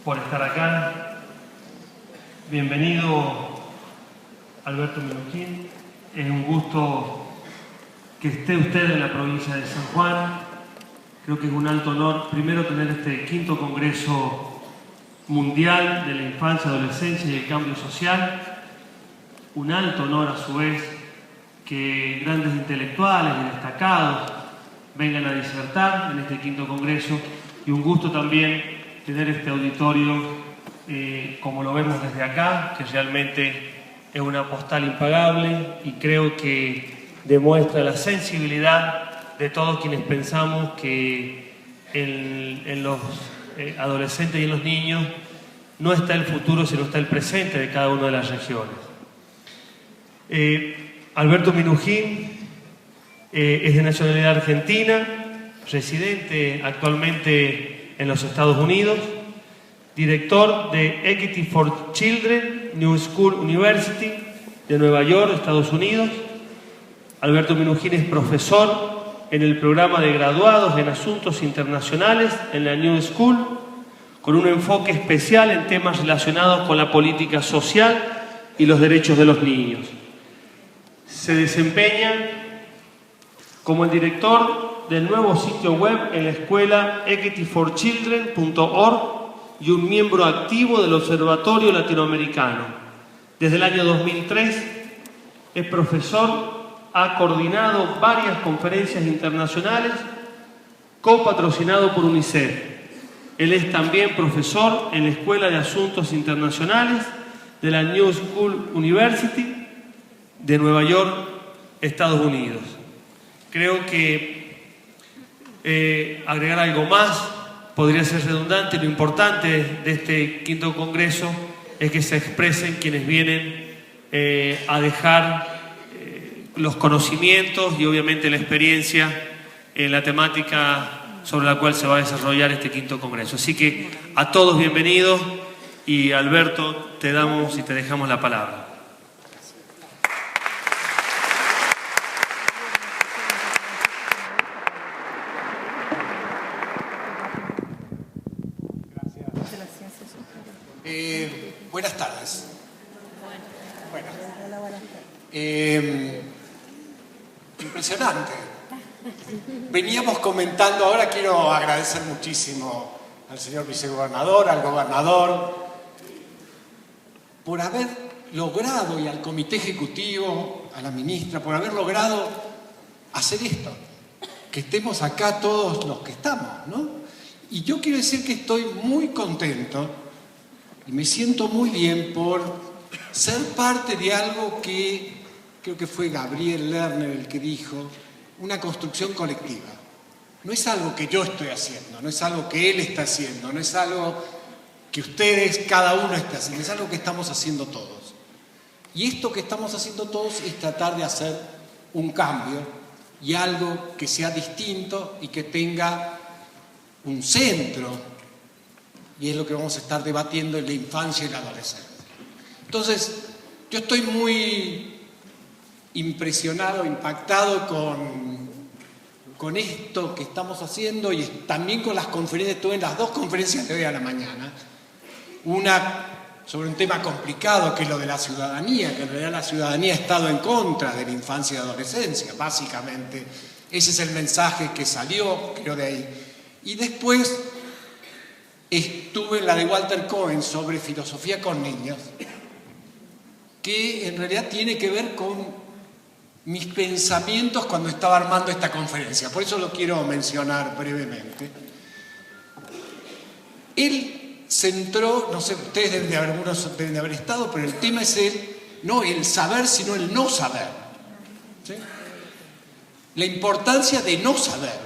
por estar acá. Bienvenido, Alberto Minujín. Es un gusto que esté usted en la provincia de San Juan. Creo que es un alto honor, primero, tener este 5º Congreso Mundial de la Infancia, Adolescencia y el Cambio Social. Un alto honor, a su vez, que grandes intelectuales y destacados vengan a disertar en este 5º Congreso, y un gusto también tener este auditorio como lo vemos desde acá, que realmente es una postal impagable y creo que demuestra la sensibilidad de todos quienes pensamos que en los adolescentes y en los niños no está el futuro, sino está el presente de cada una de las regiones. Alberto Minujín es de nacionalidad argentina, residente actualmente en los Estados Unidos, director de Equity for Children, New School University de Nueva York, Estados Unidos. Alberto Minujín es profesor en el programa de graduados en asuntos internacionales en la New School, con un enfoque especial en temas relacionados con la política social y los derechos de los niños. Se desempeña como el director del nuevo sitio web en la escuela equityforchildren.org y un miembro activo del Observatorio Latinoamericano. Desde el año 2003 es profesor, ha coordinado varias conferencias internacionales, copatrocinado por UNICEF. Él es también profesor en la Escuela de Asuntos Internacionales de la New School University de Nueva York, Estados Unidos. Creo que agregar algo más podría ser redundante. Lo importante de este 5º Congreso es que se expresen quienes vienen a dejar los conocimientos y obviamente la experiencia en la temática sobre la cual se va a desarrollar este 5º Congreso. Así que a todos bienvenidos, y Alberto, te damos y te dejamos la palabra. Buenas tardes. Impresionante. Veníamos comentando, ahora quiero agradecer muchísimo al señor vicegobernador, al gobernador, por haber logrado, y al comité ejecutivo, a la ministra, por haber logrado hacer esto, que estemos acá todos los que estamos, ¿no? Y yo quiero decir que estoy muy contento y me siento muy bien por ser parte de algo que creo que fue Gabriel Lerner el que dijo, una construcción colectiva. No es algo que yo estoy haciendo, no es algo que él está haciendo, no es algo que ustedes, cada uno está haciendo, es algo que estamos haciendo todos. Y esto que estamos haciendo todos es tratar de hacer un cambio y algo que sea distinto y que tenga un centro. Y es lo que vamos a estar debatiendo en la infancia y la adolescencia. Entonces, yo estoy muy impresionado, impactado con esto que estamos haciendo y también con las conferencias. Estuve en las 2 conferencias de hoy a la mañana. Una sobre un tema complicado, que es lo de la ciudadanía, que en realidad la ciudadanía ha estado en contra de la infancia y adolescencia, básicamente. Ese es el mensaje que salió, creo, de ahí. Y después estuve en la de Walter Cohen sobre filosofía con niños, que en realidad tiene que ver con mis pensamientos cuando estaba armando esta conferencia. Por eso lo quiero mencionar brevemente. Él centró, no sé, ustedes algunos deben de haber estado, pero el tema es no el saber, sino el no saber. ¿Sí? La importancia de no saber,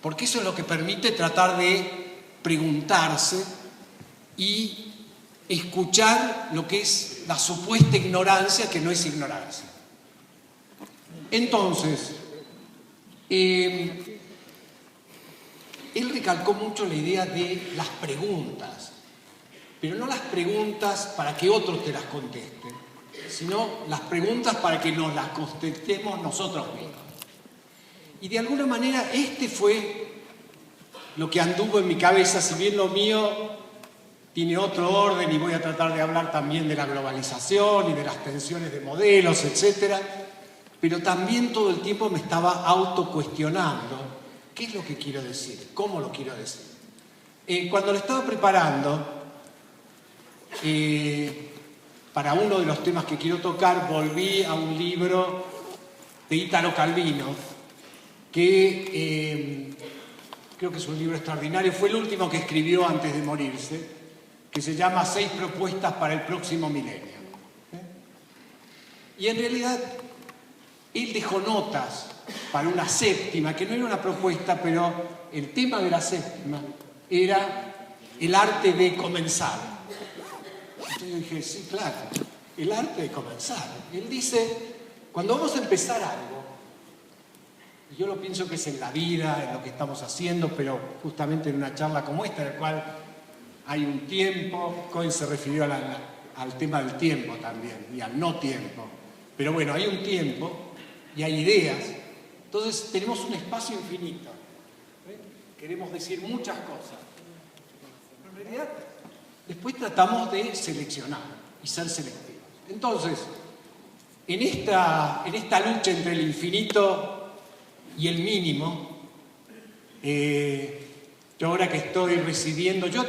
porque eso es lo que permite tratar de preguntarse y escuchar lo que es la supuesta ignorancia, que no es ignorancia. Entonces, él recalcó mucho la idea de las preguntas, pero no las preguntas para que otros te las contesten, sino las preguntas para que nos las contestemos nosotros mismos. Y de alguna manera este fue lo que anduvo en mi cabeza, si bien lo mío tiene otro orden y voy a tratar de hablar también de la globalización y de las tensiones de modelos, etc. Pero también todo el tiempo me estaba autocuestionando qué es lo que quiero decir, cómo lo quiero decir. Cuando lo estaba preparando para uno de los temas que quiero tocar, volví a un libro de Italo Calvino, que creo que es un libro extraordinario, fue el último que escribió antes de morirse, que se llama 6 propuestas para el próximo milenio. Y en realidad, él dejó notas para una séptima, que no era una propuesta, pero el tema de la séptima era el arte de comenzar. Entonces yo dije, sí, claro, el arte de comenzar. Él dice, cuando vamos a empezar algo, y yo lo pienso que es en la vida, en lo que estamos haciendo, pero justamente en una charla como esta, en la cual hay un tiempo, Cohen se refirió al tema del tiempo también, y al no tiempo. Pero bueno, hay un tiempo y hay ideas, entonces tenemos un espacio infinito. Queremos decir muchas cosas, pero en realidad después tratamos de seleccionar y ser selectivos. Entonces, en esta lucha entre el infinito y el mínimo, yo ahora que estoy residiendo, yo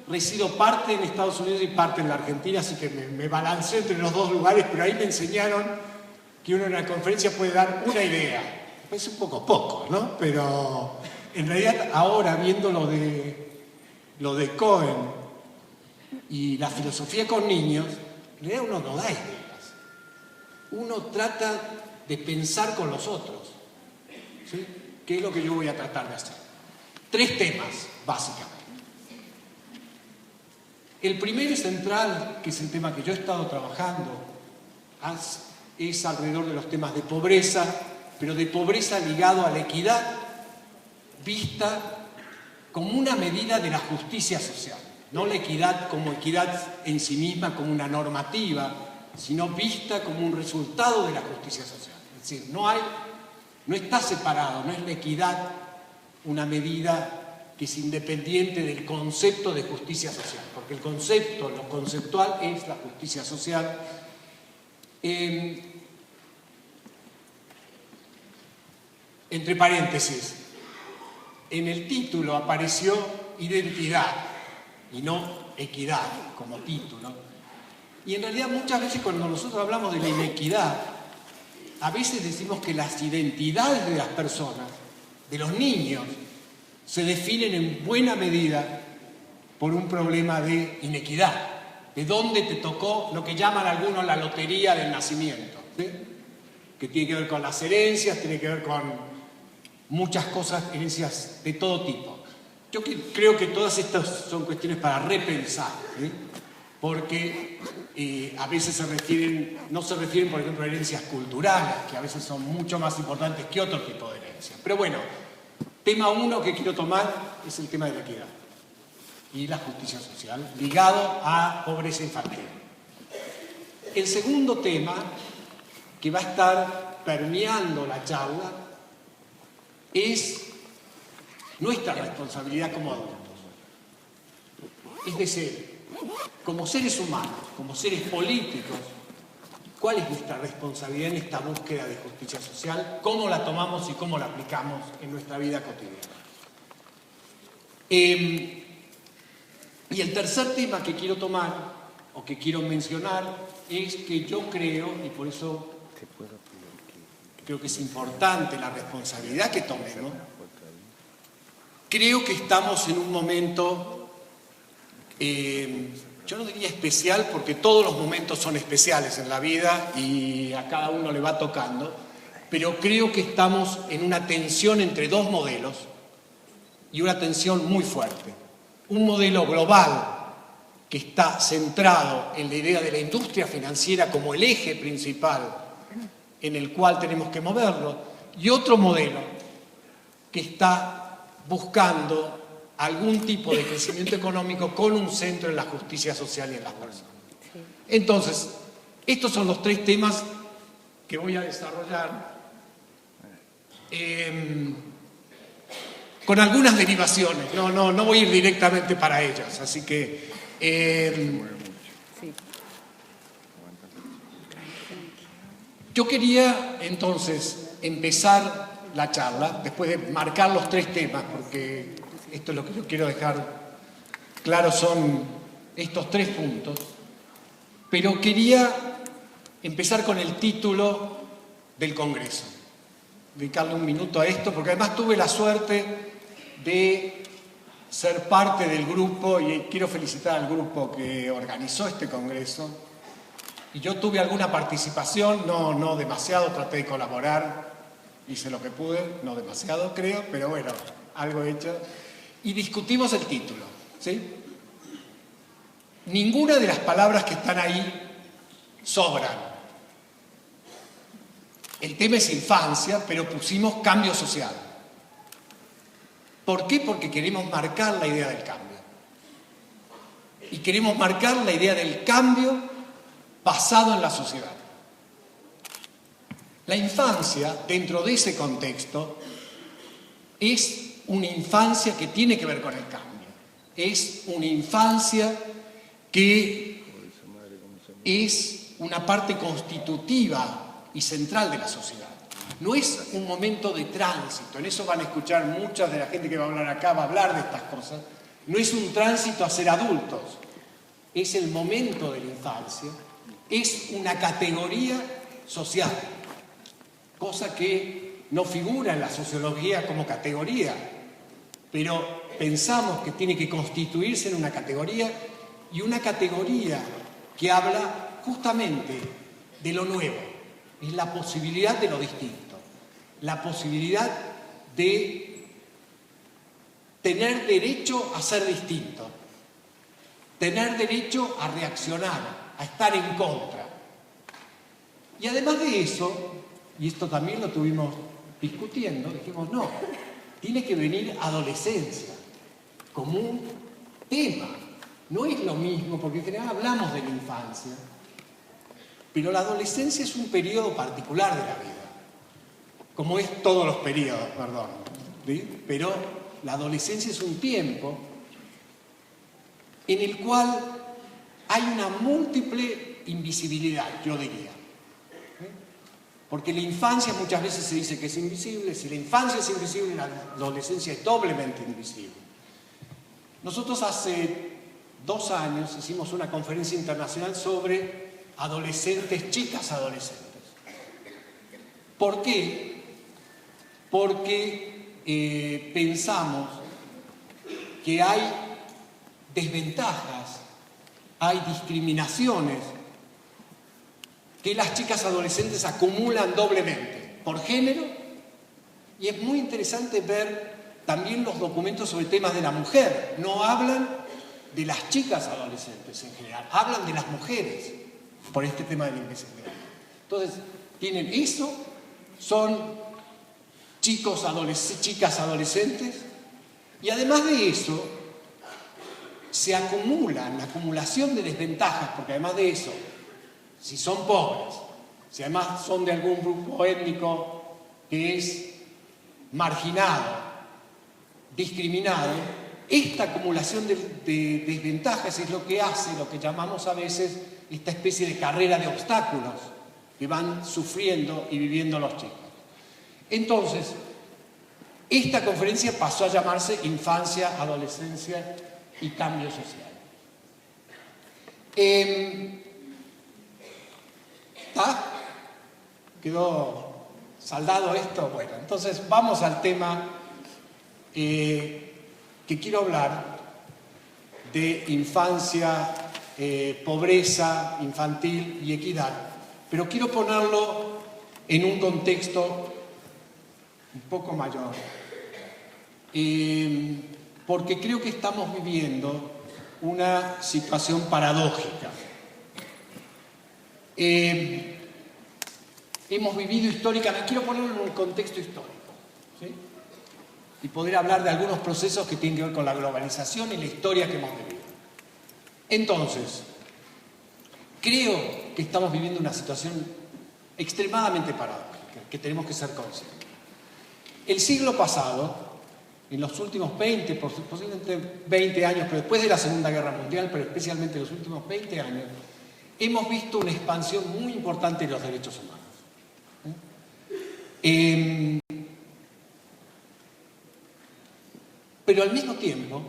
resido parte en Estados Unidos y parte en la Argentina, así que me balanceo entre los dos lugares, pero ahí me enseñaron que uno en una conferencia puede dar una idea. Me parece un poco, ¿no? Pero en realidad ahora, viendo lo de Cohen y la filosofía con niños, en realidad uno no da ideas. Uno trata de pensar con los otros, ¿sí? ¿Qué es lo que yo voy a tratar de hacer? 3 temas, básicamente. El primero y central, que es el tema que yo he estado trabajando, es alrededor de los temas de pobreza, pero de pobreza ligado a la equidad, vista como una medida de la justicia social. No la equidad como equidad en sí misma, como una normativa, sino vista como un resultado de la justicia social. Es decir, no está separado, no es la equidad una medida que es independiente del concepto de justicia social, porque el concepto, lo conceptual es la justicia social. Entre paréntesis, en el título apareció identidad y no equidad como título. Y en realidad muchas veces cuando nosotros hablamos de la inequidad, a veces decimos que las identidades de las personas, de los niños, se definen en buena medida por un problema de inequidad, de dónde te tocó lo que llaman algunos la lotería del nacimiento, ¿sí? Que tiene que ver con las herencias, tiene que ver con muchas cosas, herencias de todo tipo. Yo creo que todas estas son cuestiones para repensar, ¿sí? Porque a veces no se refieren, por ejemplo, a herencias culturales, que a veces son mucho más importantes que otro tipo de herencias. Pero bueno, tema 1 que quiero tomar es el tema de la equidad y la justicia social, ligado a pobreza infantil. El segundo tema que va a estar permeando la charla es nuestra responsabilidad como adultos. Es decir, como seres humanos, como seres políticos, ¿cuál es nuestra responsabilidad en esta búsqueda de justicia social? ¿Cómo la tomamos y cómo la aplicamos en nuestra vida cotidiana? Y el tercer tema que quiero tomar, o que quiero mencionar, es que yo creo, y por eso creo que es importante la responsabilidad que tomemos, creo que estamos en un momento, yo no diría especial, porque todos los momentos son especiales en la vida y a cada uno le va tocando, pero creo que estamos en una tensión entre 2 modelos y una tensión muy fuerte. Un modelo global que está centrado en la idea de la industria financiera como el eje principal en el cual tenemos que moverlo, y otro modelo que está buscando algún tipo de crecimiento económico con un centro en la justicia social y en las personas. Entonces, estos son los 3 temas que voy a desarrollar con algunas derivaciones. No voy a ir directamente para ellas, así que Yo quería entonces empezar la charla, después de marcar los tres temas, porque esto es lo que yo quiero dejar claro, son estos tres puntos, pero quería empezar con el título del Congreso, dedicarle un minuto a esto, porque además tuve la suerte de ser parte del grupo, y quiero felicitar al grupo que organizó este Congreso, y yo tuve alguna participación, no demasiado, traté de colaborar, hice lo que pude, no demasiado creo, pero bueno, algo hecho, y discutimos el título, ¿sí? Ninguna de las palabras que están ahí sobran. El tema es infancia, pero pusimos cambio social. ¿Por qué? Porque queremos marcar la idea del cambio. Y queremos marcar la idea del cambio basado en la sociedad. La infancia, dentro de ese contexto, es una infancia que tiene que ver con el cambio. Es una infancia que es una parte constitutiva y central de la sociedad. No es un momento de tránsito, en eso van a escuchar mucha de la gente que va a hablar acá, va a hablar de estas cosas. No es un tránsito a ser adultos, es el momento de la infancia, es una categoría social, cosa que no figura en la sociología como categoría, pero pensamos que tiene que constituirse en una categoría, y una categoría que habla justamente de lo nuevo, es la posibilidad de lo distinto, la posibilidad de tener derecho a ser distinto, tener derecho a reaccionar, a estar en contra. Y además de eso, y esto también lo tuvimos discutiendo, dijimos no, tiene que venir adolescencia como un tema. No es lo mismo, porque en general hablamos de la infancia, pero la adolescencia es un periodo particular de la vida, como es todos los periodos, perdón, ¿sí? Pero la adolescencia es un tiempo en el cual hay una múltiple invisibilidad, yo diría. Porque la infancia muchas veces se dice que es invisible, si la infancia es invisible, la adolescencia es doblemente invisible. Nosotros hace 2 años hicimos una conferencia internacional sobre adolescentes, chicas adolescentes. ¿Por qué? Porque pensamos que hay desventajas, hay discriminaciones que las chicas adolescentes acumulan doblemente, por género, y es muy interesante ver también los documentos sobre temas de la mujer. No hablan de las chicas adolescentes en general, hablan de las mujeres por este tema de la invisibilidad. Entonces, tienen eso, son chicas adolescentes, y además de eso, se acumulan, la acumulación de desventajas, porque además de eso, si son pobres, si además son de algún grupo étnico que es marginado, discriminado, esta acumulación de desventajas es lo que hace, lo que llamamos a veces esta especie de carrera de obstáculos que van sufriendo y viviendo los chicos. Entonces, esta conferencia pasó a llamarse Infancia, Adolescencia y Cambio Social. ¿Está? ¿Quedó saldado esto? Bueno, entonces vamos al tema que quiero hablar de infancia, pobreza infantil y equidad, pero quiero ponerlo en un contexto un poco mayor, porque creo que estamos viviendo una situación paradójica. Hemos vivido históricamente, quiero ponerlo en un contexto histórico, ¿sí? Y poder hablar de algunos procesos que tienen que ver con la globalización y la historia que hemos vivido. Entonces, creo que estamos viviendo una situación extremadamente paradójica, que tenemos que ser conscientes. El siglo pasado en los últimos 20, posiblemente 20 años, pero después de la Segunda Guerra Mundial, pero especialmente en los últimos 20 años, hemos visto una expansión muy importante de los derechos humanos. Pero al mismo tiempo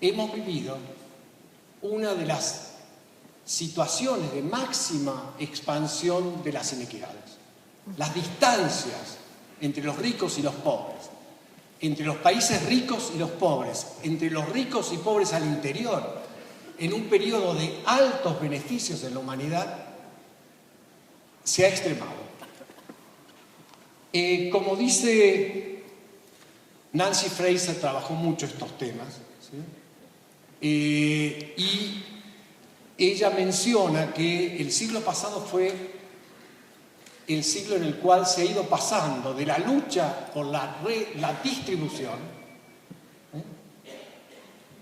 hemos vivido una de las situaciones de máxima expansión de las inequidades. Las distancias entre los ricos y los pobres, entre los países ricos y los pobres, entre los ricos y pobres al interior, en un periodo de altos beneficios en la humanidad, se ha extremado. Como dice Nancy Fraser, trabajó mucho estos temas, ¿sí? Y ella menciona que el siglo pasado fue el siglo en el cual se ha ido pasando de la lucha por la distribución,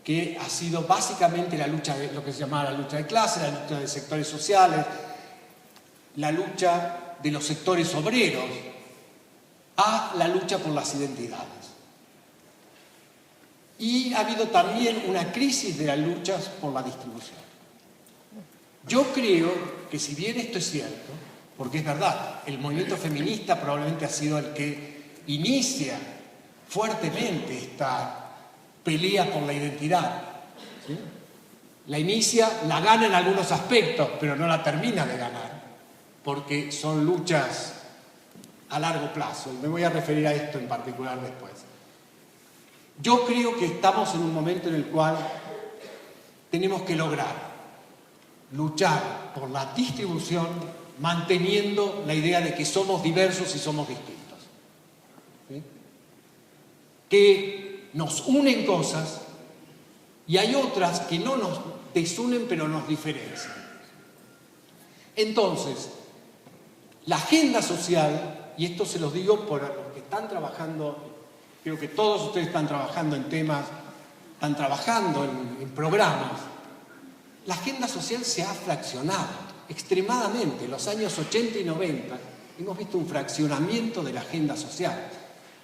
que ha sido básicamente la lucha de lo que se llamaba la lucha de clases, la lucha de sectores sociales, la lucha de los sectores obreros, a la lucha por las identidades. Y ha habido también una crisis de las luchas por la distribución. Yo creo que si bien esto es cierto, porque es verdad, el movimiento feminista probablemente ha sido el que inicia fuertemente esta pelea por la identidad, ¿sí? La inicia, la gana en algunos aspectos, pero no la termina de ganar, porque son luchas a largo plazo, y me voy a referir a esto en particular después. Yo creo que estamos en un momento en el cual tenemos que lograr luchar por la distribución manteniendo la idea de que somos diversos y somos distintos, ¿sí? Que nos unen cosas y hay otras que no nos desunen pero nos diferencian. Entonces, la agenda social, y esto se los digo por los que están trabajando, creo que todos ustedes están trabajando en temas, están trabajando en programas, la agenda social se ha fraccionado extremadamente. En los años 80 y 90 hemos visto un fraccionamiento de la agenda social.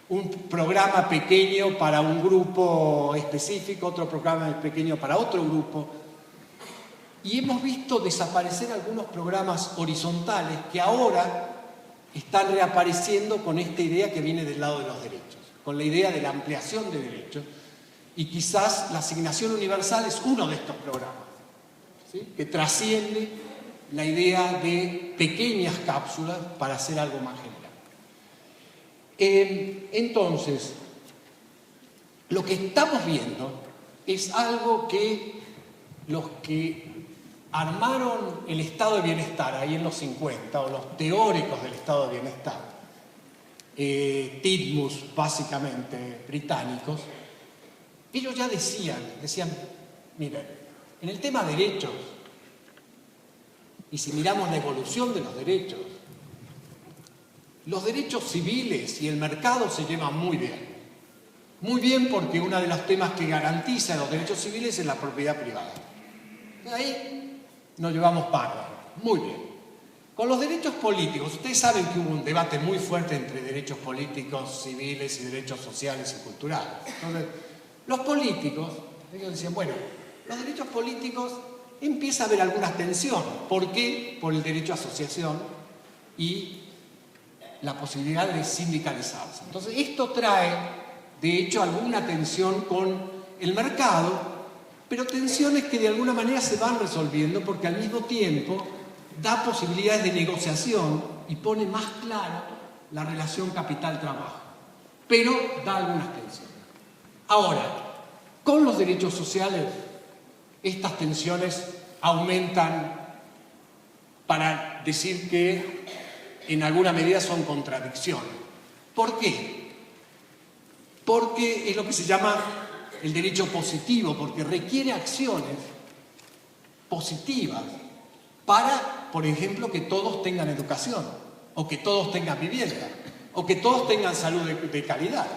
Un programa pequeño para un grupo específico, otro programa pequeño para otro grupo. Y hemos visto desaparecer algunos programas horizontales que ahora están reapareciendo con esta idea que viene del lado de los derechos, con la idea de la ampliación de derechos. Y quizás la asignación universal es uno de estos programas, ¿sí? Que trasciende la idea de pequeñas cápsulas para hacer algo más general. Entonces, lo que estamos viendo es algo que los que armaron el estado de bienestar ahí en los 50, o los teóricos del estado de bienestar, Titmuss básicamente, británicos, ellos ya decían, miren, en el tema derechos, y si miramos la evolución de los derechos civiles y el mercado se llevan muy bien. Muy bien porque uno de los temas que garantiza los derechos civiles es la propiedad privada. Ahí nos llevamos bárbaro, muy bien. Con los derechos políticos, ustedes saben que hubo un debate muy fuerte entre derechos políticos, civiles y derechos sociales y culturales. Entonces, los políticos, ellos decían, bueno, los derechos políticos empieza a haber alguna tensión. ¿Por qué? Por el derecho a asociación y la posibilidad de sindicalizarse. Entonces, esto trae, de hecho, alguna tensión con el mercado, pero tensiones que de alguna manera se van resolviendo porque al mismo tiempo da posibilidades de negociación y pone más clara la relación capital-trabajo, pero da algunas tensiones. Ahora, con los derechos sociales, estas tensiones aumentan para decir que en alguna medida son contradicciones. ¿Por qué? Porque es lo que se llama el derecho positivo, porque requiere acciones positivas para, por ejemplo, que todos tengan educación, o que todos tengan vivienda, o que todos tengan salud de calidad.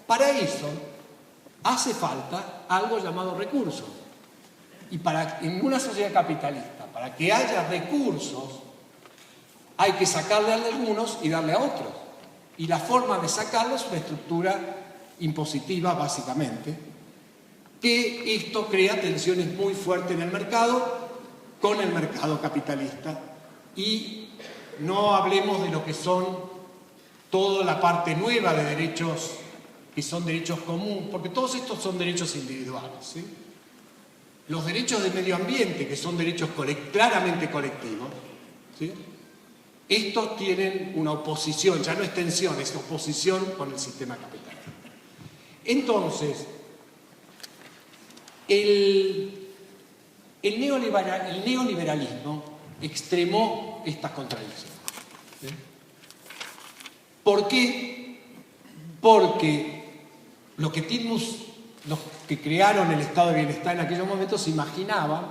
Para eso hace falta algo llamado recursos. Y en una sociedad capitalista, para que haya recursos, hay que sacarle a algunos y darle a otros. Y la forma de sacarlos es una estructura impositiva básicamente, que esto crea tensiones muy fuertes en el mercado, con el mercado capitalista, y no hablemos de lo que son toda la parte nueva de derechos, que son derechos comunes, porque todos estos son derechos individuales, ¿sí? Los derechos de medio ambiente, que son derechos claramente colectivos, ¿sí? Estos tienen una oposición, ya no es tensión, es oposición con el sistema capitalista. Entonces, el neoliberalismo extremó estas contradicciones. ¿Sí? ¿Por qué? Porque los que crearon el estado de bienestar en aquellos momentos se imaginaban,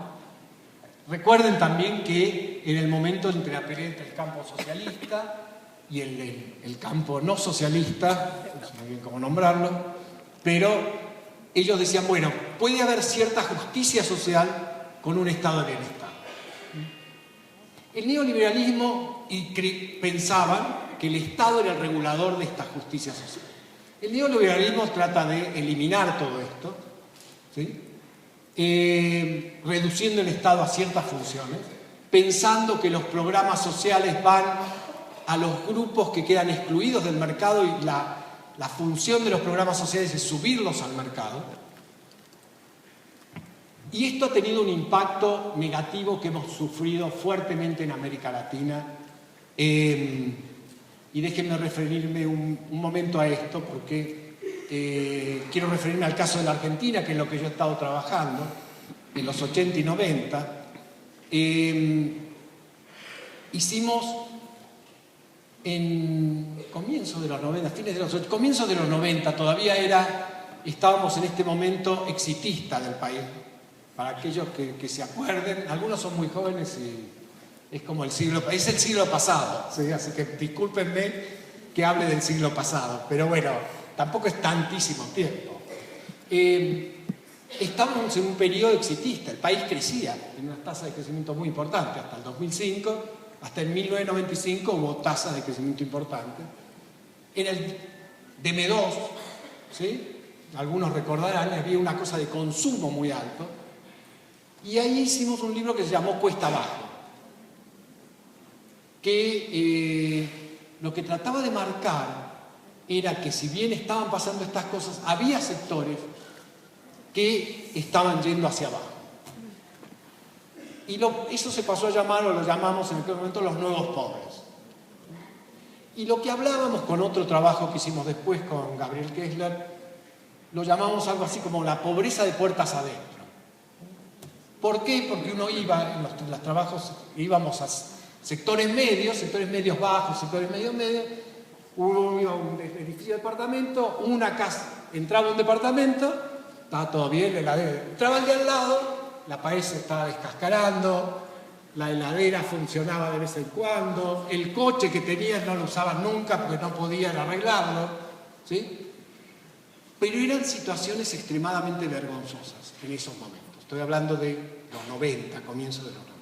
recuerden también que en el momento entre la pelea entre el campo socialista y el campo no socialista, no sé muy bien cómo nombrarlo, pero ellos decían, bueno, puede haber cierta justicia social con un estado de bienestar. El neoliberalismo pensaban que el Estado era el regulador de esta justicia social. El neoliberalismo trata de eliminar todo esto, ¿sí? Reduciendo el Estado a ciertas funciones, pensando que los programas sociales van a los grupos que quedan excluidos del mercado y la función de los programas sociales es subirlos al mercado. Y esto ha tenido un impacto negativo que hemos sufrido fuertemente en América Latina. Y déjenme referirme un momento a esto, porque quiero referirme al caso de la Argentina, que es lo que yo he estado trabajando en los 80 y 90. Hicimos en comienzo de los 90, comienzo de los 90, todavía estábamos en este momento exitista del país. Para aquellos que se acuerden, algunos son muy jóvenes y es como es el siglo pasado, ¿sí? Así que discúlpenme que hable del siglo pasado, pero bueno, tampoco es tantísimo tiempo. Estábamos en un periodo exitista, el país crecía, en una tasa de crecimiento muy importante, hasta el 2005, hasta el 1995 hubo tasas de crecimiento importantes. En el DM2, ¿sí? Algunos recordarán, había una cosa de consumo muy alto, y ahí hicimos un libro que se llamó Cuesta Abajo, que lo que trataba de marcar era que si bien estaban pasando estas cosas, había sectores que estaban yendo hacia abajo. Y eso se pasó a llamar, o lo llamamos en aquel momento, los nuevos pobres. Y lo que hablábamos con otro trabajo que hicimos después con Gabriel Kessler, lo llamamos algo así como la pobreza de puertas adentro. ¿Por qué? Porque uno iba, en los trabajos, íbamos a sectores medios bajos, sectores medios, uno iba a un edificio de departamento, una casa, entraba a un departamento, estaba todo bien, la heladera. Entraba el de al lado, la pared se estaba descascarando, la heladera funcionaba de vez en cuando, el coche que tenían no lo usaban nunca porque no podían arreglarlo, ¿sí? Pero eran situaciones extremadamente vergonzosas en esos momentos. Estoy hablando de los 90, comienzo de los 90.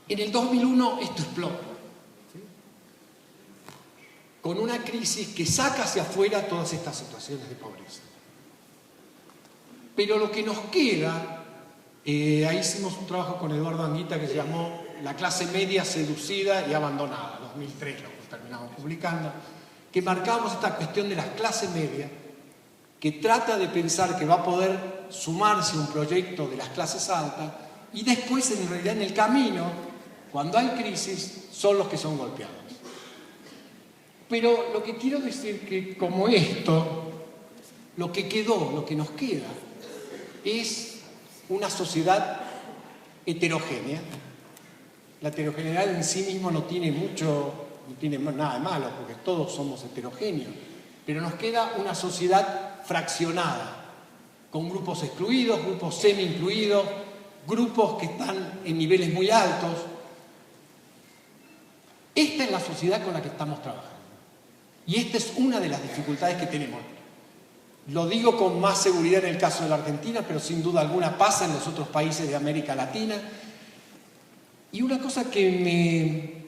En el 2001 esto explota, ¿sí? Con una crisis que saca hacia afuera todas estas situaciones de pobreza. Pero lo que nos queda, ahí hicimos un trabajo con Eduardo Anguita que se llamó La clase media seducida y abandonada, 2003 lo terminamos publicando, que marcábamos esta cuestión de la clase media, que trata de pensar que va a poder sumarse a un proyecto de las clases altas y después, en realidad, en el camino, cuando hay crisis, son los que son golpeados. Pero lo que quiero decir que, como esto, lo que quedó, lo que nos queda, es una sociedad heterogénea. La heterogeneidad en sí mismo no tiene nada de malo, porque todos somos heterogéneos, pero nos queda una sociedad fraccionada, con grupos excluidos, grupos semi-incluidos, grupos que están en niveles muy altos. Esta es la sociedad con la que estamos trabajando. Y esta es una de las dificultades que tenemos. Lo digo con más seguridad en el caso de la Argentina, pero sin duda alguna pasa en los otros países de América Latina. Y una cosa que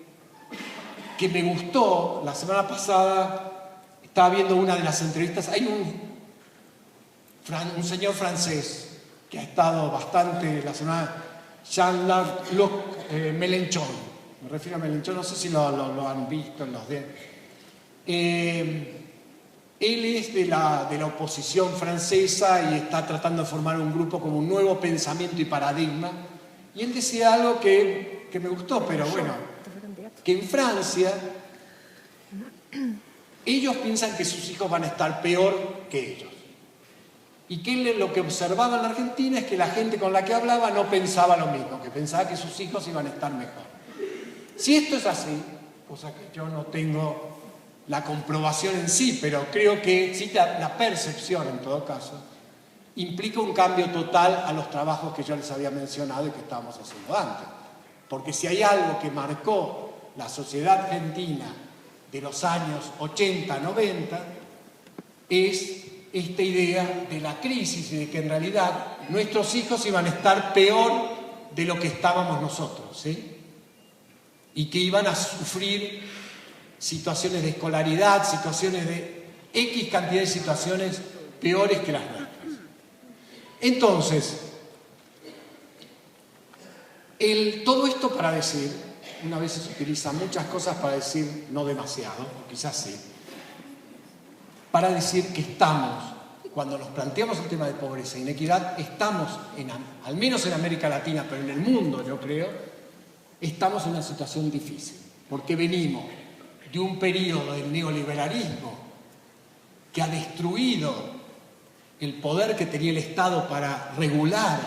que me gustó, la semana pasada estaba viendo una de las entrevistas, hay un señor francés que ha estado bastante la semana, Jean-Luc Mélenchon, me refiero a Mélenchon, no sé si lo han visto en los él es de la oposición francesa y está tratando de formar un grupo como un nuevo pensamiento y paradigma. Y él decía algo que me gustó, pero bueno, que en Francia ellos piensan que sus hijos van a estar peor que ellos. Y que él lo que observaba en la Argentina es que la gente con la que hablaba no pensaba lo mismo, que pensaba que sus hijos iban a estar mejor. Si esto es así, cosa que yo no tengo la comprobación en sí, pero creo que existe la percepción en todo caso, implica un cambio total a los trabajos que yo les había mencionado y que estábamos haciendo antes. Porque si hay algo que marcó la sociedad argentina de los años 80, 90, es esta idea de la crisis y de que en realidad nuestros hijos iban a estar peor de lo que estábamos nosotros, ¿sí? Y que iban a sufrir situaciones de escolaridad, situaciones de X cantidad de situaciones peores que las nuestras. Entonces, todo esto para decir, una vez se utiliza muchas cosas para decir no demasiado, o quizás sí, para decir que estamos, cuando nos planteamos el tema de pobreza e inequidad, estamos, al menos en América Latina, pero en el mundo yo creo, estamos en una situación difícil, porque venimos de un periodo del neoliberalismo que ha destruido el poder que tenía el Estado para regular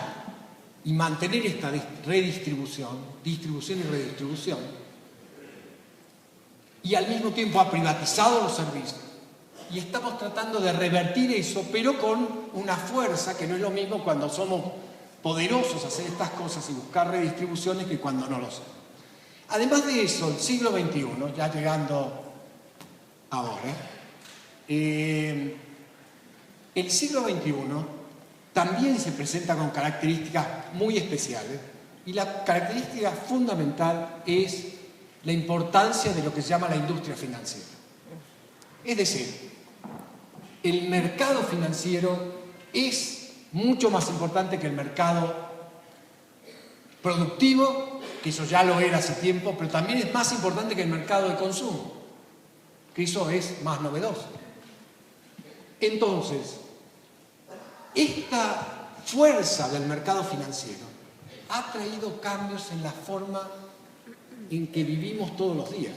y mantener esta distribución y redistribución, y al mismo tiempo ha privatizado los servicios. Y estamos tratando de revertir eso, pero con una fuerza que no es lo mismo cuando somos poderosos hacer estas cosas y buscar redistribuciones que cuando no lo somos. Además de eso, el siglo XXI, ya llegando ahora, el siglo XXI también se presenta con características muy especiales, y la característica fundamental es la importancia de lo que se llama la industria financiera. Es decir, el mercado financiero es mucho más importante que el mercado productivo, que eso ya lo era hace tiempo, pero también es más importante que el mercado de consumo, que eso es más novedoso. Entonces, esta fuerza del mercado financiero ha traído cambios en la forma en que vivimos todos los días,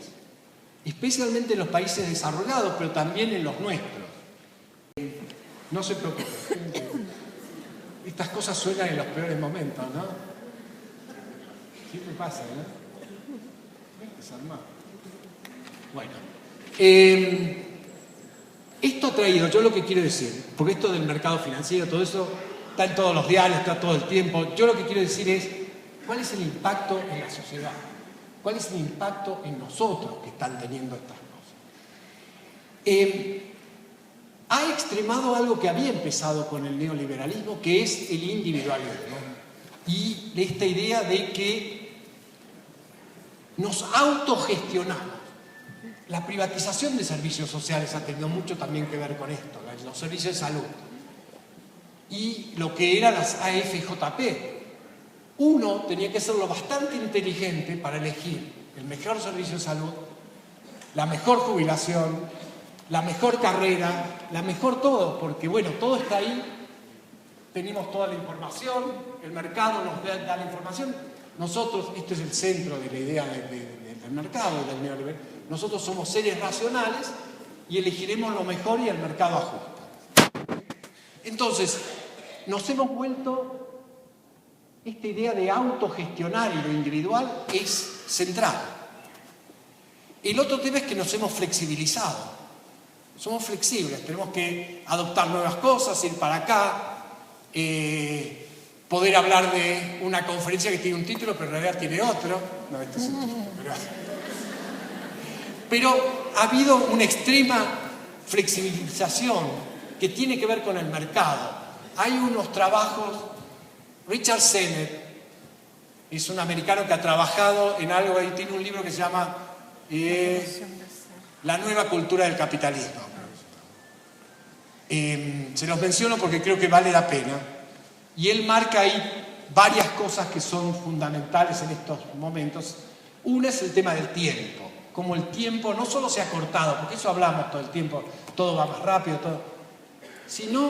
especialmente en los países desarrollados, pero también en los nuestros. No se preocupen, estas cosas suenan en los peores momentos, ¿no? Siempre pasa, ¿no? Desarmado. Bueno, esto ha traído, yo lo que quiero decir, porque esto del mercado financiero, todo eso está en todos los diarios, está todo el tiempo, yo lo que quiero decir es, ¿cuál es el impacto en la sociedad? ¿Cuál es el impacto en nosotros que están teniendo estas cosas? Ha extremado algo que había empezado con el neoliberalismo, que es el individualismo, y esta idea de que nos autogestionamos. La privatización de servicios sociales ha tenido mucho también que ver con esto, los servicios de salud, y lo que eran las AFJP. Uno tenía que ser lo bastante inteligente para elegir el mejor servicio de salud, la mejor jubilación, la mejor carrera, la mejor todo, porque bueno, todo está ahí, tenemos toda la información, el mercado nos da la información, nosotros, este es el centro de la idea del mercado, del neoliberalismo, nosotros somos seres racionales y elegiremos lo mejor y el mercado ajusta. Entonces, nos hemos vuelto, esta idea de autogestionar y lo individual es central. El otro tema es que nos hemos flexibilizado. Somos flexibles, tenemos que adoptar nuevas cosas, ir para acá, poder hablar de una conferencia que tiene un título, pero en realidad tiene otro. No, este es un título, pero ha habido una extrema flexibilización que tiene que ver con el mercado. Hay unos trabajos, Richard Sennett es un americano que ha trabajado en algo, y tiene un libro que se llama la nueva cultura del capitalismo. Se los menciono porque creo que vale la pena. Y él marca ahí varias cosas que son fundamentales en estos momentos. Una es el tema del tiempo. Como el tiempo no solo se ha cortado, porque eso hablamos todo el tiempo, todo va más rápido, todo, sino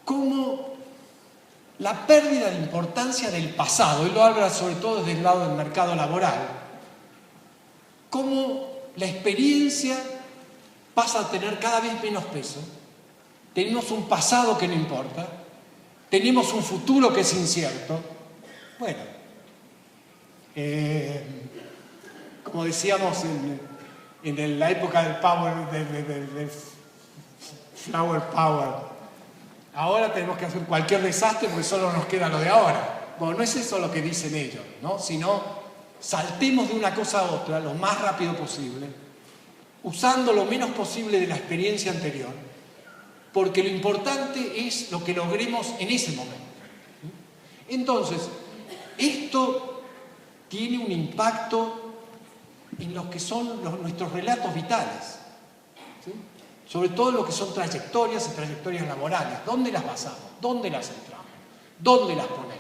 como la pérdida de importancia del pasado. Él lo habla sobre todo desde el lado del mercado laboral. Como la experiencia pasa a tener cada vez menos peso. Tenemos un pasado que no importa. Tenemos un futuro que es incierto. Bueno, como decíamos en la época del power, del flower power, ahora tenemos que hacer cualquier desastre porque solo nos queda lo de ahora. Bueno, no es eso lo que dicen ellos, ¿no? Sino saltemos de una cosa a otra lo más rápido posible, usando lo menos posible de la experiencia anterior, porque lo importante es lo que logremos en ese momento. Entonces, esto tiene un impacto en lo que son nuestros relatos vitales, ¿sí? Sobre todo en lo que son trayectorias y trayectorias laborales. ¿Dónde las basamos? ¿Dónde las centramos? ¿Dónde las ponemos?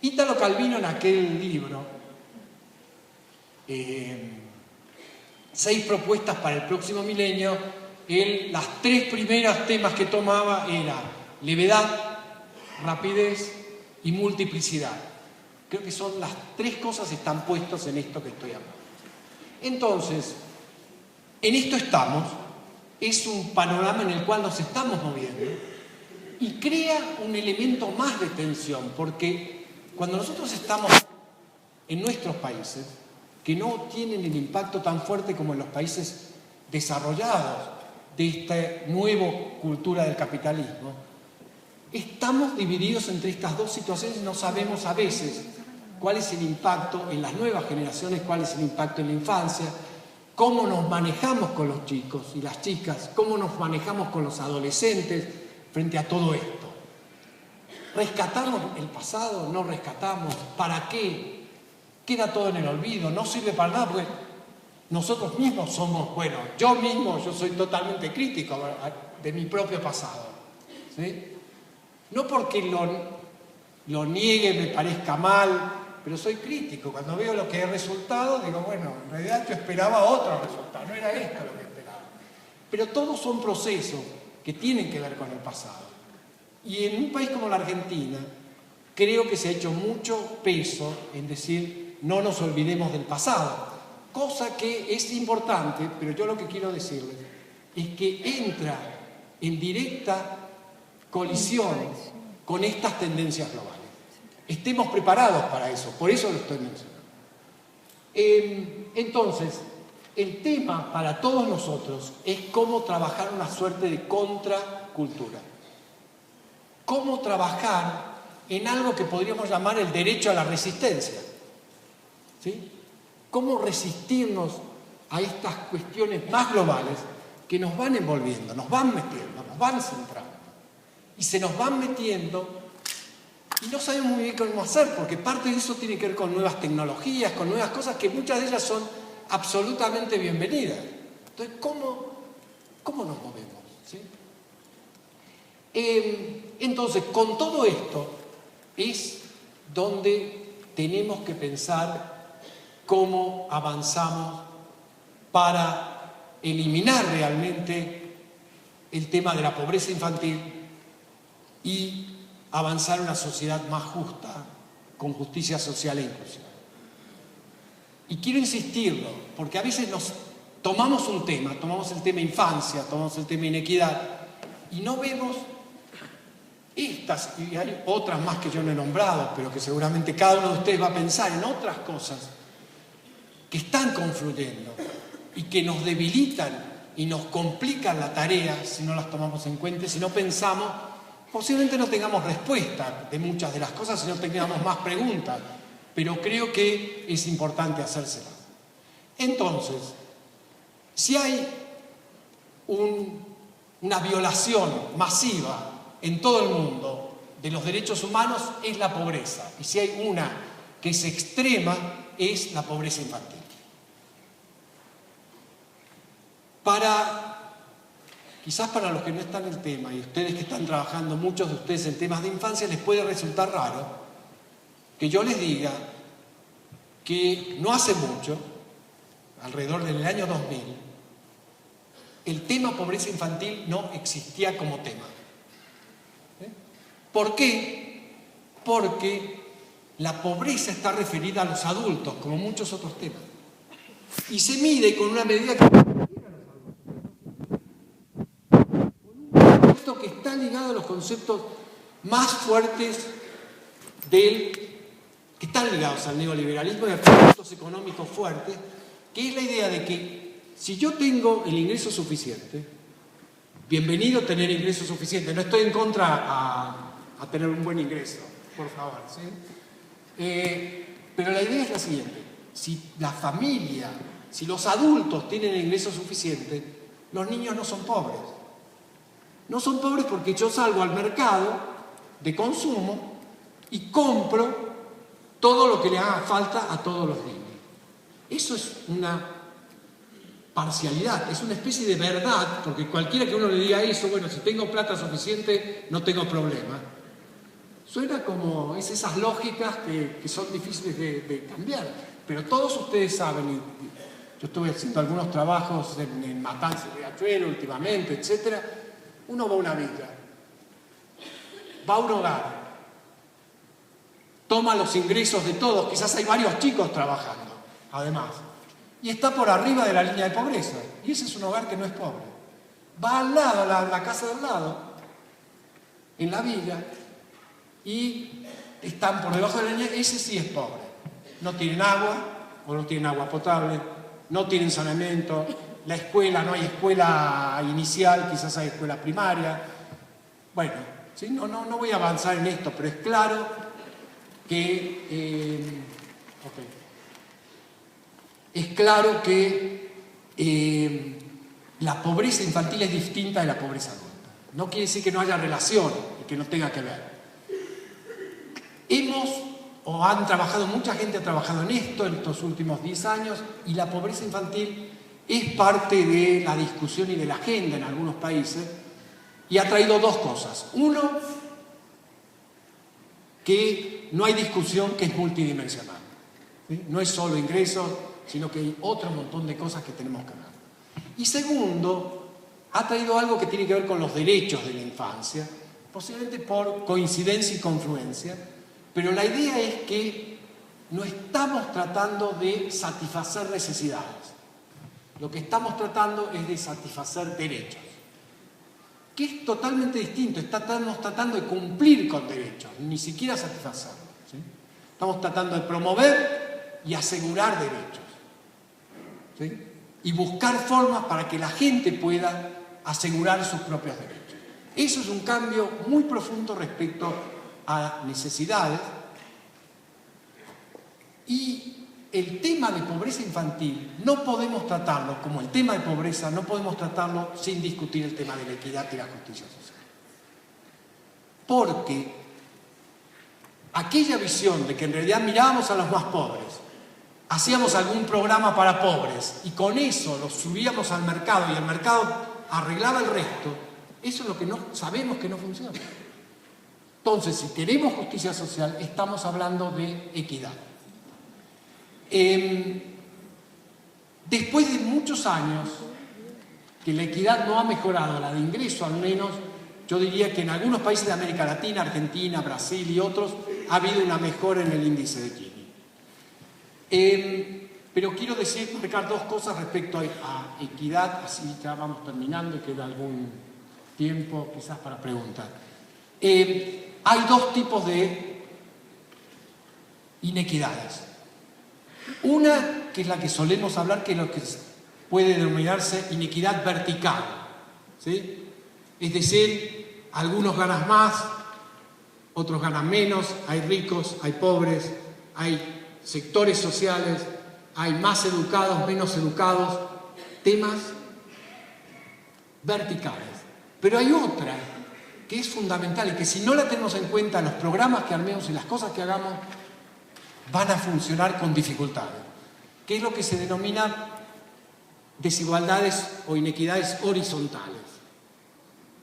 Italo Calvino, en aquel libro, 6 propuestas para el próximo milenio, las 3 primeras temas que tomaba eran levedad, rapidez y multiplicidad. Creo que son las 3 cosas que están puestas en esto que estoy hablando. Entonces, en esto estamos, es un panorama en el cual nos estamos moviendo y crea un elemento más de tensión, porque cuando nosotros estamos en nuestros países, que no tienen el impacto tan fuerte como en los países desarrollados de esta nueva cultura del capitalismo, estamos divididos entre estas dos situaciones y no sabemos a veces cuál es el impacto en las nuevas generaciones, cuál es el impacto en la infancia, cómo nos manejamos con los chicos y las chicas, cómo nos manejamos con los adolescentes frente a todo esto. ¿Rescatamos el pasado? ¿No rescatamos? ¿Para qué? Queda todo en el olvido, no sirve para nada, porque nosotros mismos somos, bueno, yo soy totalmente crítico de mi propio pasado, ¿sí? No porque lo niegue, me parezca mal, pero soy crítico. Cuando veo lo que he resultado, digo, bueno, en realidad yo esperaba otro resultado, no era esto lo que esperaba. Pero todos son procesos que tienen que ver con el pasado. Y en un país como la Argentina, creo que se ha hecho mucho peso en decir, no nos olvidemos del pasado. Cosa que es importante, pero yo lo que quiero decirles es que entra en directa colisión con estas tendencias globales. Estemos preparados para eso, por eso lo estoy mencionando. Entonces, el tema para todos nosotros es cómo trabajar una suerte de contracultura. Cómo trabajar en algo que podríamos llamar el derecho a la resistencia. ¿Sí? Cómo resistirnos a estas cuestiones más globales que nos van envolviendo, nos van metiendo, nos van centrando. Y se nos van metiendo y no sabemos muy bien cómo hacer, porque parte de eso tiene que ver con nuevas tecnologías, con nuevas cosas que muchas de ellas son absolutamente bienvenidas. Entonces, ¿cómo nos movemos? ¿Sí? Entonces, con todo esto es donde tenemos que pensar cómo avanzamos para eliminar realmente el tema de la pobreza infantil y avanzar en una sociedad más justa, con justicia social e inclusiva. Y quiero insistirlo, porque a veces nos tomamos un tema, tomamos el tema infancia, tomamos el tema inequidad, y no vemos estas, y hay otras más que yo no he nombrado, pero que seguramente cada uno de ustedes va a pensar en otras cosas que están confluyendo y que nos debilitan y nos complican la tarea si no las tomamos en cuenta, si no pensamos. Posiblemente no tengamos respuesta de muchas de las cosas, si no tengamos más preguntas, pero creo que es importante hacérselas. Entonces, si hay una violación masiva en todo el mundo de los derechos humanos, es la pobreza. Y si hay una que es extrema, es la pobreza infantil. quizás para los que no están en el tema, y ustedes que están trabajando, muchos de ustedes en temas de infancia, les puede resultar raro que yo les diga que no hace mucho, alrededor del año 2000, el tema pobreza infantil no existía como tema. ¿Por qué? Porque la pobreza está referida a los adultos, como muchos otros temas. Y se mide con una medida que está ligado a los conceptos más fuertes que están ligados al neoliberalismo y a conceptos económicos fuertes, que es la idea de que si yo tengo el ingreso suficiente, bienvenido tener ingreso suficiente, no estoy en contra a tener un buen ingreso, por favor, ¿sí? Pero la idea es la siguiente: si la familia, si los adultos tienen el ingreso suficiente, los niños no son pobres. No son pobres porque yo salgo al mercado de consumo y compro todo lo que le haga falta a todos los niños. Eso es una parcialidad, es una especie de verdad, porque cualquiera que uno le diga eso, bueno, si tengo plata suficiente, no tengo problema. Suena como esas lógicas que son difíciles de cambiar, pero todos ustedes saben, yo estuve haciendo algunos trabajos en Matanzas de Riachuelo últimamente, etcétera. Uno va a una villa, va a un hogar, toma los ingresos de todos, quizás hay varios chicos trabajando, además, y está por arriba de la línea de pobreza, y ese es un hogar que no es pobre. Va al lado, a la casa del lado, en la villa, y están por debajo de la línea, ese sí es pobre. No tienen agua, o no tienen agua potable, no tienen saneamiento, la escuela, no hay escuela inicial, quizás hay escuela primaria. Bueno, ¿sí? No voy a avanzar en esto, pero es claro que la pobreza infantil es distinta de la pobreza adulta. No quiere decir que no haya relación y que no tenga que ver. Mucha gente ha trabajado en esto en estos últimos 10 años, y la pobreza infantil es parte de la discusión y de la agenda en algunos países, y ha traído dos cosas. Uno, que no hay discusión, que es multidimensional, ¿sí? No es solo ingresos, sino que hay otro montón de cosas que tenemos que ver. Y segundo, ha traído algo que tiene que ver con los derechos de la infancia, posiblemente por coincidencia y confluencia, pero la idea es que no estamos tratando de satisfacer necesidades. Lo que estamos tratando es de satisfacer derechos, que es totalmente distinto. Estamos tratando de cumplir con derechos, ni siquiera satisfacerlos, ¿sí? Estamos tratando de promover y asegurar derechos, ¿sí? Y buscar formas para que la gente pueda asegurar sus propios derechos. Eso es un cambio muy profundo respecto a necesidades. Y el tema de pobreza infantil no podemos tratarlo como el tema de pobreza, no podemos tratarlo sin discutir el tema de la equidad y la justicia social. Porque aquella visión de que en realidad mirábamos a los más pobres, hacíamos algún programa para pobres y con eso los subíamos al mercado y el mercado arreglaba el resto, eso es lo que sabemos que no funciona. Entonces, si queremos justicia social, estamos hablando de equidad. Después de muchos años que la equidad no ha mejorado, la de ingreso al menos, yo diría que en algunos países de América Latina, Argentina, Brasil y otros, ha habido una mejora en el índice de Gini. Pero quiero destacar dos cosas respecto a equidad, así ya vamos terminando y queda algún tiempo quizás para preguntar. Hay dos tipos de inequidades. Una, que es la que solemos hablar, que es lo que puede denominarse inequidad vertical, ¿sí? Es decir, algunos ganan más, otros ganan menos, hay ricos, hay pobres, hay sectores sociales, hay más educados, menos educados, temas verticales. Pero hay otra que es fundamental y que si no la tenemos en cuenta, los programas que armemos y las cosas que hagamos van a funcionar con dificultades, que es lo que se denomina desigualdades o inequidades horizontales,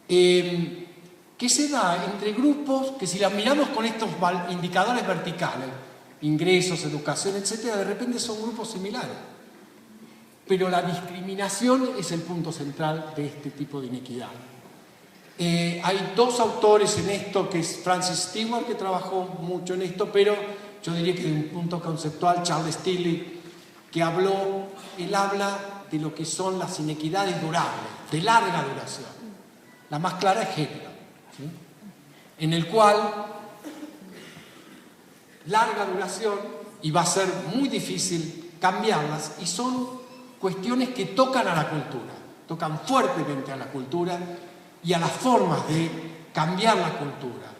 que se da entre grupos que, si las miramos con estos indicadores verticales, ingresos, educación, etcétera, de repente son grupos similares. Pero la discriminación es el punto central de este tipo de inequidad. Hay dos autores en esto, que es Francis Stewart, que trabajó mucho en esto, pero yo diría que de un punto conceptual, Charles Tilly, que él habla de lo que son las inequidades durables, de larga duración. La más clara es género, ¿sí? En el cual larga duración, y va a ser muy difícil cambiarlas, y son cuestiones que tocan a la cultura, tocan fuertemente a la cultura y a las formas de cambiar la cultura.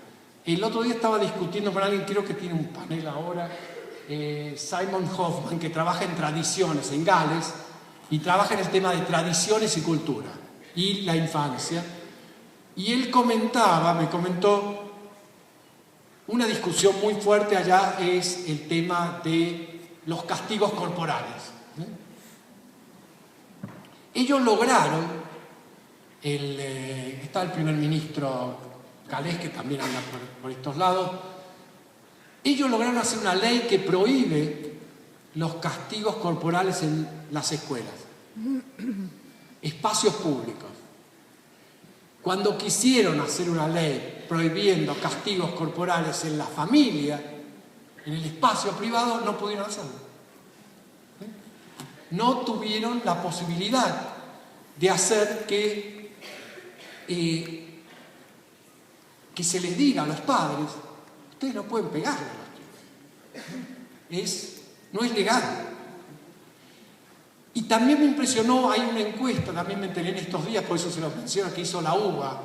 El otro día estaba discutiendo con alguien, creo que tiene un panel ahora, Simon Hoffman, que trabaja en tradiciones en Gales, y trabaja en el tema de tradiciones y cultura, y la infancia. Y él me comentó, una discusión muy fuerte allá es el tema de los castigos corporales. Ellos lograron, está el primer ministro galés, que también anda por estos lados, ellos lograron hacer una ley que prohíbe los castigos corporales en las escuelas, espacios públicos. Cuando quisieron hacer una ley prohibiendo castigos corporales en la familia, en el espacio privado, no pudieron hacerlo. No tuvieron la posibilidad de hacer que se les diga a los padres: ustedes no pueden pegarle a los chicos. No es legal. Y también me impresionó, hay una encuesta, también me enteré en estos días, por eso se los menciono, que hizo la UBA,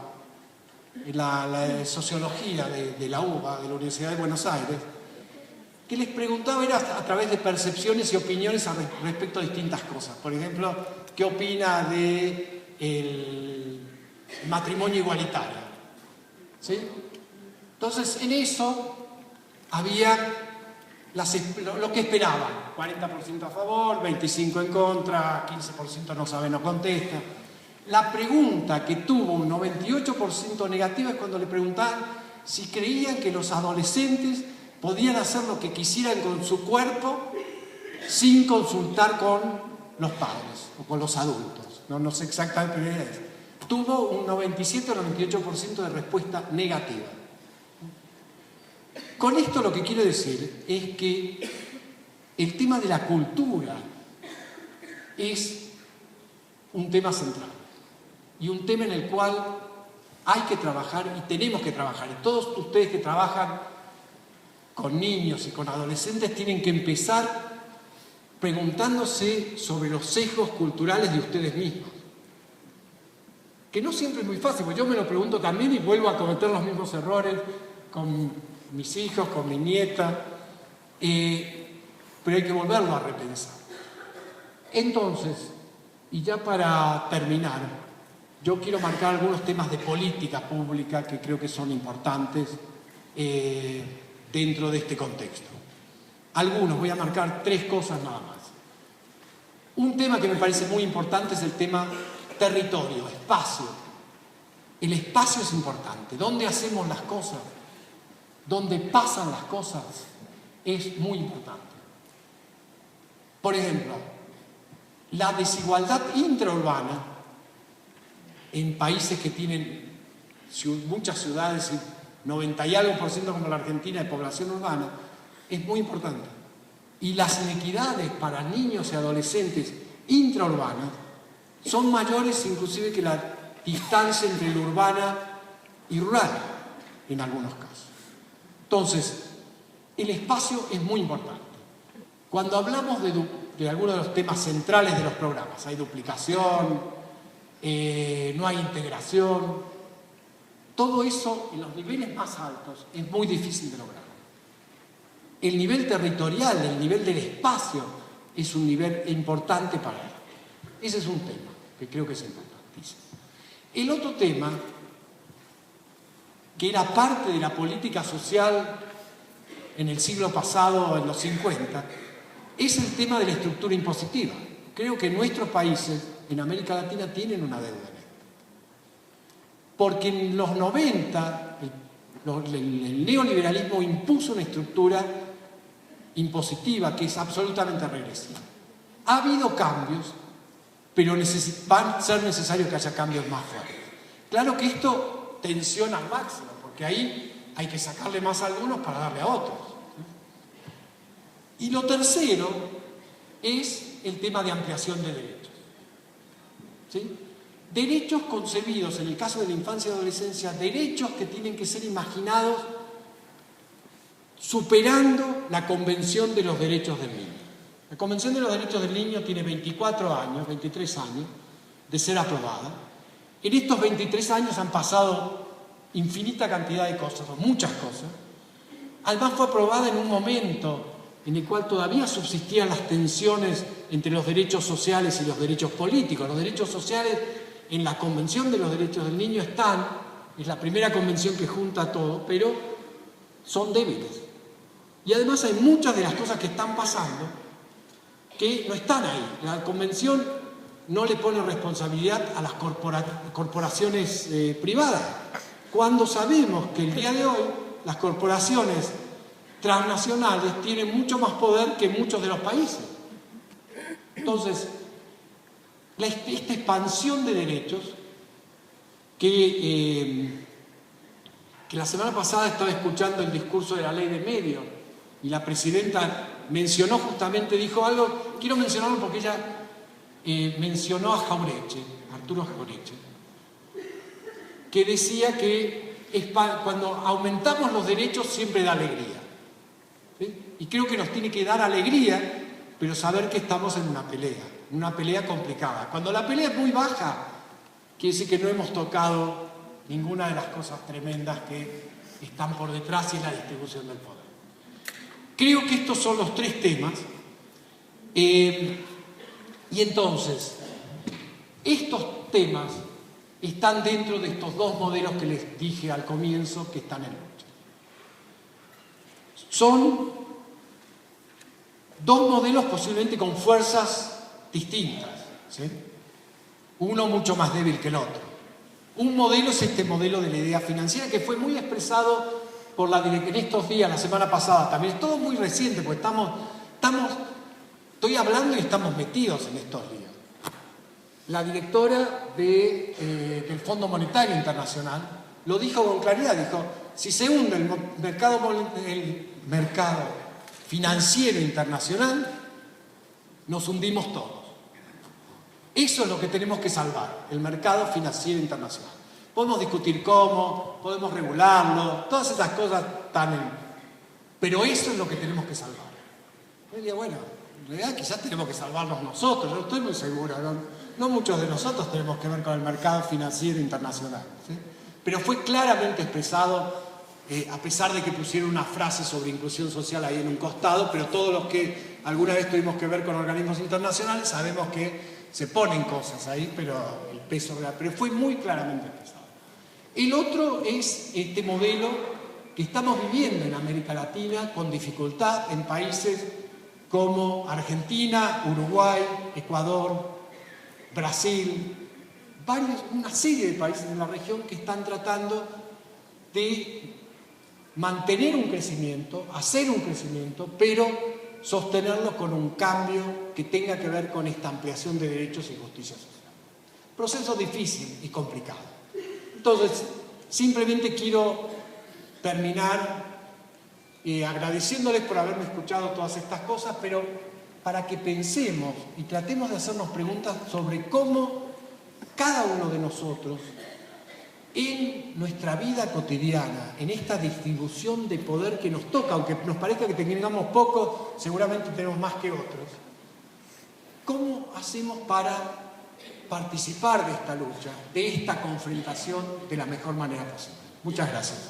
la sociología de la UBA, de la Universidad de Buenos Aires, que les preguntaba, era a través de percepciones y opiniones respecto a distintas cosas. Por ejemplo, ¿qué opina del matrimonio igualitario? ¿Sí? Entonces, en eso había lo que esperaban: 40% a favor, 25% en contra, 15% no sabe, no contesta. La pregunta que tuvo un 98% negativa es cuando le preguntaban si creían que los adolescentes podían hacer lo que quisieran con su cuerpo sin consultar con los padres o con los adultos. No sé exactamente, pero era eso. Tuvo un 97 o 98% de respuesta negativa. Con esto lo que quiero decir es que el tema de la cultura es un tema central y un tema en el cual hay que trabajar y tenemos que trabajar. Y todos ustedes que trabajan con niños y con adolescentes tienen que empezar preguntándose sobre los sesgos culturales de ustedes mismos. Que no siempre es muy fácil, porque yo me lo pregunto también y vuelvo a cometer los mismos errores con mis hijos, con mi nieta, pero hay que volverlo a repensar. Entonces, y ya para terminar, yo quiero marcar algunos temas de política pública que creo que son importantes dentro de este contexto. Algunos, voy a marcar 3 cosas nada más. Un tema que me parece muy importante es el tema territorio, espacio. El espacio es importante. ¿Dónde hacemos las cosas? ¿Dónde pasan las cosas? Es muy importante. Por ejemplo, la desigualdad intraurbana en países que tienen muchas ciudades, 90 y algo % como la Argentina de población urbana, es muy importante. Y las inequidades para niños y adolescentes intraurbanas son mayores inclusive que la distancia entre la urbana y rural, en algunos casos. Entonces, el espacio es muy importante. Cuando hablamos de algunos de los temas centrales de los programas, hay duplicación, no hay integración, todo eso en los niveles más altos es muy difícil de lograr. El nivel territorial, el nivel del espacio, es un nivel importante para él. Ese es un tema que creo que es importantísimo. El otro tema, que era parte de la política social en el siglo pasado, en los 50, es el tema de la estructura impositiva. creo que nuestros países en América Latina tienen una deuda en esto. Porque en los 90 el neoliberalismo impuso una estructura impositiva que es absolutamente regresiva. Ha habido cambios, pero van a ser necesario que haya cambios más fuertes. Claro que esto tensiona al máximo, porque ahí hay que sacarle más a algunos para darle a otros. Y lo tercero es el tema de ampliación de derechos. ¿Sí? Derechos concebidos, en el caso de la infancia y adolescencia, derechos que tienen que ser imaginados superando la Convención de los Derechos del Niño. La Convención de los Derechos del Niño tiene 23 años de ser aprobada. En estos 23 años han pasado infinita cantidad de cosas, o muchas cosas. Además fue aprobada en un momento en el cual todavía subsistían las tensiones entre los derechos sociales y los derechos políticos. Los derechos sociales en la Convención de los Derechos del Niño están, es la primera convención que junta todo, pero son débiles. Y además hay muchas de las cosas que están pasando que no están ahí. La Convención no le pone responsabilidad a las corporaciones privadas, cuando sabemos que el día de hoy las corporaciones transnacionales tienen mucho más poder que muchos de los países. Entonces, esta expansión de derechos que la semana pasada estaba escuchando el discurso de la ley de medios y la presidenta mencionó justamente, dijo algo, quiero mencionarlo porque ella mencionó a Jauretche, Arturo Jauretche, que decía que cuando aumentamos los derechos siempre da alegría. ¿Sí? Y creo que nos tiene que dar alegría, pero saber que estamos en una pelea complicada. Cuando la pelea es muy baja, quiere decir que no hemos tocado ninguna de las cosas tremendas que están por detrás y es la distribución del poder. Creo que estos son los tres temas. Y entonces, estos temas están dentro de estos dos modelos que les dije al comienzo que están en lucha. Son dos modelos posiblemente con fuerzas distintas, ¿sí? Uno mucho más débil que el otro. Un modelo es este modelo de la idea financiera que fue muy expresado por en estos días, la semana pasada también. Es todo muy reciente porque estoy hablando y estamos metidos en estos días. La directora del Fondo Monetario Internacional lo dijo con claridad, dijo, si se hunde el mercado financiero internacional, nos hundimos todos. Eso es lo que tenemos que salvar, el mercado financiero internacional. Podemos discutir cómo, podemos regularlo, todas esas cosas pero eso es lo que tenemos que salvar. Yo diría, bueno, en realidad quizás tenemos que salvarnos nosotros, yo estoy muy seguro, no muchos de nosotros tenemos que ver con el mercado financiero internacional, ¿sí? Pero fue claramente expresado, a pesar de que pusieron una frase sobre inclusión social ahí en un costado, pero todos los que alguna vez tuvimos que ver con organismos internacionales sabemos que se ponen cosas ahí, pero el peso real, pero fue muy claramente expresado. El otro es este modelo que estamos viviendo en América Latina con dificultad en países como Argentina, Uruguay, Ecuador, Brasil, una serie de países en la región que están tratando de mantener un crecimiento, hacer un crecimiento, pero sostenerlo con un cambio que tenga que ver con esta ampliación de derechos y justicia social. Proceso difícil y complicado. Entonces, simplemente quiero terminar agradeciéndoles por haberme escuchado todas estas cosas, pero para que pensemos y tratemos de hacernos preguntas sobre cómo cada uno de nosotros en nuestra vida cotidiana, en esta distribución de poder que nos toca, aunque nos parezca que tengamos poco, seguramente tenemos más que otros, ¿cómo hacemos para participar de esta lucha, de esta confrontación de la mejor manera posible? Muchas gracias.